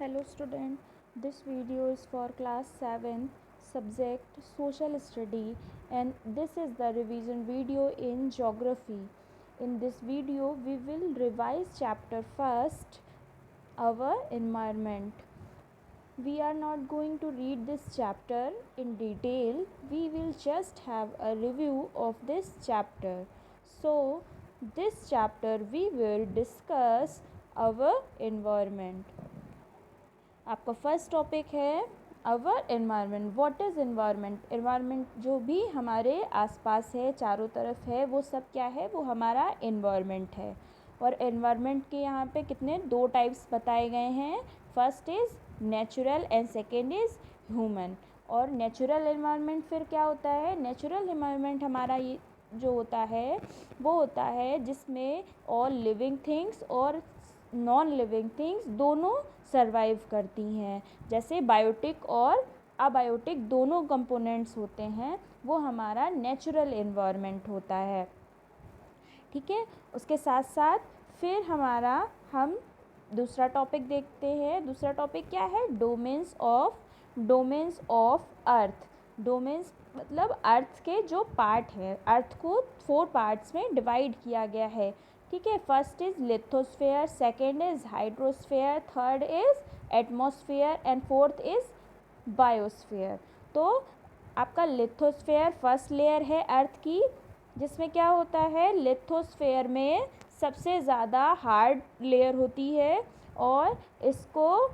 Hello student, this video is for class 7 subject social study and this is the revision video in geography. In this video we will revise chapter first, our environment. We are not going to read this chapter in detail, we will just have a review of this chapter. So this chapter we will discuss our environment. आपका first topic है our environment. What is environment? Environment जो भी हमारे आसपास है, चारों तरफ है, वो सब क्या है? वो हमारा एनवायरनमेंट है. और एनवायरनमेंट के यहाँ पे कितने दो टाइप्स बताए गए हैं. First is natural and second is human. और नेचुरल एनवायरनमेंट फिर क्या होता है? नेचुरल एनवायरनमेंट हमारा ये जो होता है वो होता है जिसमें ऑल लिविंग थिंग्स और नॉन लिविंग थिंग्स दोनों सर्वाइव करती हैं. जैसे बायोटिक और अबायोटिक दोनों कंपोनेंट्स होते हैं, वो हमारा नेचुरल एनवायरनमेंट होता है. ठीक है. उसके साथ साथ फिर हम दूसरा टॉपिक देखते हैं. दूसरा टॉपिक क्या है? Domains of earth. डोमेन्स मतलब अर्थ के जो पार्ट है, अर्थ को 4 पार्ट्स में डिवाइड किया गया है. ठीक है. First is lithosphere, second is hydrosphere, third is atmosphere and fourth is biosphere. तो आपका लिथोस्फेयर फर्स्ट लेयर है अर्थ की, जिसमें क्या होता है? लिथोस्फेयर में सबसे ज़्यादा हार्ड लेयर होती है और इसको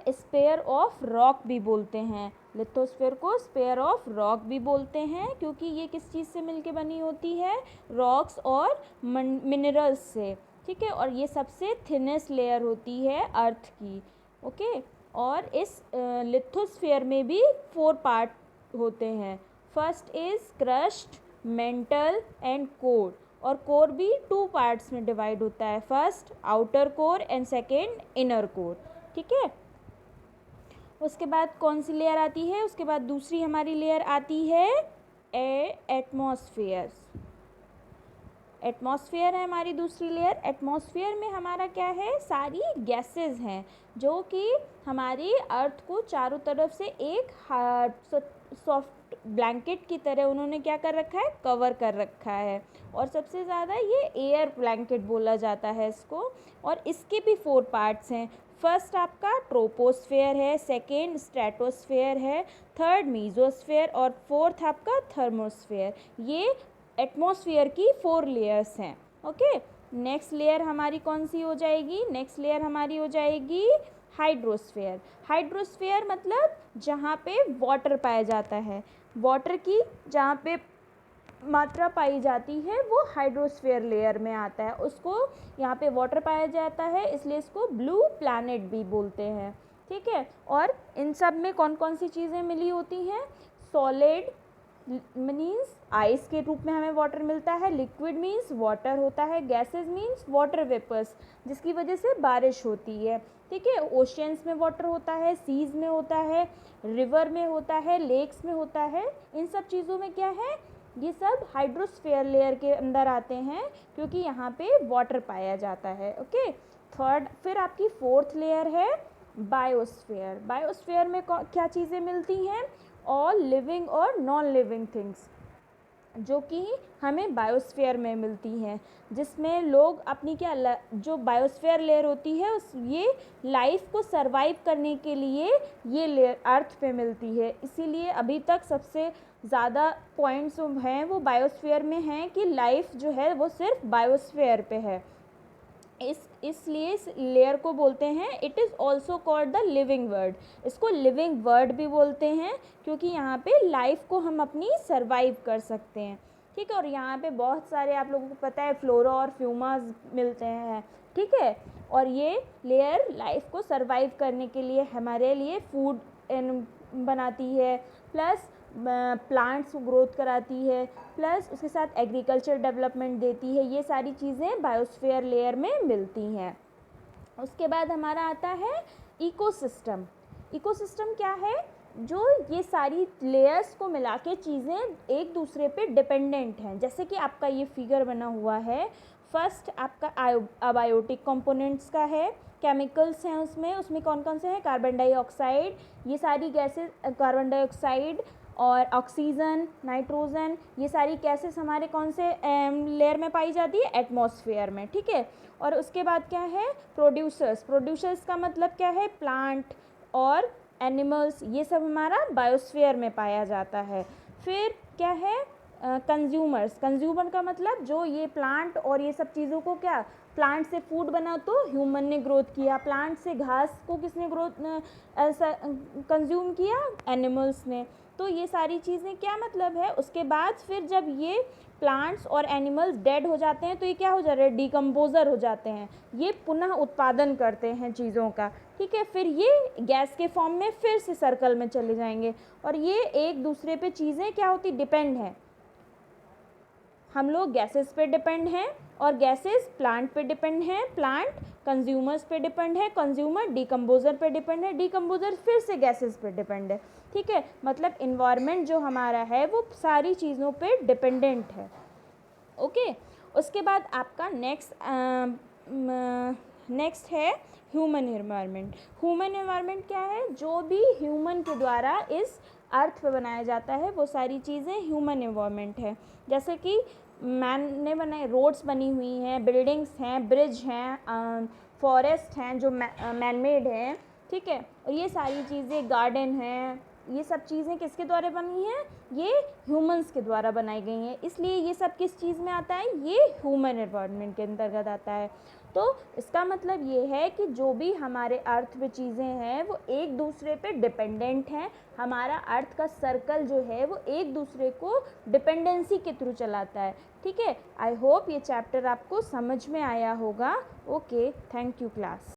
स्पेयर ऑफ रॉक भी बोलते हैं. लिथोस्फेयर को स्पेयर ऑफ रॉक भी बोलते हैं क्योंकि ये किस चीज़ से मिलके बनी होती है? रॉक्स और मिनरल्स से. ठीक है. और ये सबसे थिनेस्ट लेयर होती है अर्थ की. ओके. और इस लिथोस्फेयर में भी 4 पार्ट होते हैं. First is crust, mental and core. और कोर भी 2 पार्ट्स में डिवाइड होता है. First outer core and second inner core. ठीक है. उसके बाद कौन सी लेयर आती है? उसके बाद दूसरी हमारी लेयर आती है एटमॉस्फेयर. एटमॉस्फेयर है हमारी दूसरी लेयर. एटमॉस्फेयर में हमारा क्या है? सारी गैसेस हैं जो कि हमारी अर्थ को चारों तरफ से एक हार्ड सॉफ्ट ब्लैंकेट की तरह उन्होंने क्या कर रखा है? कवर कर रखा है. और सबसे ज़्यादा ये एयर ब्लैंकेट बोला जाता है इसको. और इसके भी 4 पार्ट्स हैं. फर्स्ट आपका ट्रोपोस्फेयर है, सेकेंड स्ट्रेटोस्फेयर है, थर्ड मीजोस्फेयर और फोर्थ आपका थर्मोस्फेयर. ये एटमॉस्फेयर की 4 लेयर्स हैं. ओके. नेक्स्ट लेयर हमारी कौन सी हो जाएगी? नेक्स्ट लेयर हमारी हो जाएगी हाइड्रोस्फेयर. हाइड्रोस्फेयर मतलब जहाँ पे वाटर पाया जाता है. वाटर की जहाँ पे मात्रा पाई जाती है वो हाइड्रोस्फेयर लेयर में आता है. उसको यहाँ पे वाटर पाया जाता है इसलिए इसको ब्लू प्लैनेट भी बोलते हैं. ठीक है. और इन सब में कौन कौन सी चीज़ें मिली होती हैं? सॉलिड मीन्स आइस के रूप में हमें वाटर मिलता है, लिक्विड मीन्स वाटर होता है, गैसेस मीन्स वाटर वेपर्स जिसकी वजह से बारिश होती है. ठीक है. ओशियंस में वाटर होता है, सीज में होता है, रिवर में होता है, लेक्स में होता है. इन सब चीज़ों में क्या है? ये सब हाइड्रोस्फेयर लेयर के अंदर आते हैं क्योंकि यहाँ पे वाटर पाया जाता है. ओके. थर्ड फिर आपकी 4th लेयर है बायोस्फेयर. बायोस्फेयर में क्या चीज़ें मिलती हैं? ऑल लिविंग और नॉन लिविंग थिंग्स जो कि हमें बायोस्फेयर में मिलती हैं, जिसमें लोग अपनी क्या जो बायोस्फेयर लेयर होती है ये लाइफ को सरवाइव करने के लिए ये लेयर अर्थ पे मिलती है. इसीलिए अभी तक सबसे ज़्यादा पॉइंट्स हैं वो बायोस्फेयर में हैं कि लाइफ जो है वो सिर्फ बायोस्फेयर पे है. इसलिए इस लेयर को बोलते हैं it is also called the living world. इसको लिविंग वर्ल्ड भी बोलते हैं क्योंकि यहाँ पे लाइफ को हम अपनी सरवाइव कर सकते हैं. ठीक है. और यहाँ पे बहुत सारे आप लोगों को पता है फ्लोरा और फ्यूमास मिलते हैं. ठीक है. और ये लेयर लाइफ को सरवाइव करने के लिए हमारे लिए फूड बनाती है, प्लस प्लांट्स को ग्रोथ कराती है, प्लस उसके साथ एग्रीकल्चर डेवलपमेंट देती है. ये सारी चीज़ें बायोस्फीयर लेयर में मिलती हैं. उसके बाद हमारा आता है इकोसिस्टम. इकोसिस्टम क्या है? जो ये सारी लेयर्स को मिला के चीज़ें एक दूसरे पे डिपेंडेंट हैं. जैसे कि आपका ये फिगर बना हुआ है. फर्स्ट आपका अबायोटिक कंपोनेंट्स का है, केमिकल्स हैं उसमें कौन कौन से हैं, कार्बन डाइऑक्साइड, ये सारी गैसेस, कार्बन डाइऑक्साइड और ऑक्सीजन, नाइट्रोजन, ये सारी गैसेस हमारे कौन से लेयर में पाई जाती है, एटमॉस्फेयर में, ठीक है। और उसके बाद क्या है, प्रोड्यूसर्स का मतलब क्या है, प्लांट और एनिमल्स, ये सब हमारा बायोस्फीयर में पाया जाता है। फिर क्या है, कंज्यूमर का मतलब जो ये प्लांट और ये सब चीज़ों को, क्या प्लांट से फूड बना तो ह्यूमन ने ग्रोथ किया, प्लांट से घास को किसने ग्रोथ कंज्यूम किया, एनिमल्स ने। तो ये सारी चीज़ें क्या मतलब है, उसके बाद फिर जब ये प्लांट्स और एनिमल्स डेड हो जाते हैं तो ये क्या हो जाते हैं, डिकम्पोज़र हो जाते हैं, ये पुनः उत्पादन करते हैं चीज़ों का, ठीक है। फिर ये गैस के फॉर्म में फिर से सर्कल में चले जाएंगे और ये एक दूसरे पे चीज़ें क्या होती, डिपेंड हैं। हम लोग गैसेस पे डिपेंड हैं और गैसेस प्लांट पे डिपेंड हैं, प्लांट कंज्यूमर्स पे डिपेंड है, कंज्यूमर डिकम्पोज़र पे डिपेंड है, डिकम्पोज़र फिर से गैसेस पे डिपेंड है, ठीक है। मतलब इन्वायरमेंट जो हमारा है वो सारी चीज़ों पे डिपेंडेंट है, ओके। उसके बाद आपका नेक्स्ट है ह्यूमन एनवायरनमेंट। ह्यूमन एनवायरनमेंट क्या है, जो भी ह्यूमन के द्वारा इस अर्थ पे बनाया जाता है वो सारी चीज़ें ह्यूमन एनवायरनमेंट है। जैसे कि मैन ने बनाए, रोड्स बनी हुई हैं, बिल्डिंग्स हैं, ब्रिज हैं, फॉरेस्ट हैं जो मैन मेड हैं, ठीक है। और ये सारी चीज़ें, गार्डन हैं, ये सब चीज़ें किसके द्वारा बनी हैं, ये ह्यूमंस के द्वारा बनाई गई हैं, इसलिए ये सब किस चीज़ में आता है, ये ह्यूमन एनवायरनमेंट के अंतर्गत आता है। तो इसका मतलब ये है कि जो भी हमारे अर्थ पे चीज़ें हैं वो एक दूसरे पे डिपेंडेंट हैं, हमारा अर्थ का सर्कल जो है वो एक दूसरे को डिपेंडेंसी के थ्रू चलाता है, ठीक है। आई होप ये चैप्टर आपको समझ में आया होगा। Okay, thank you class.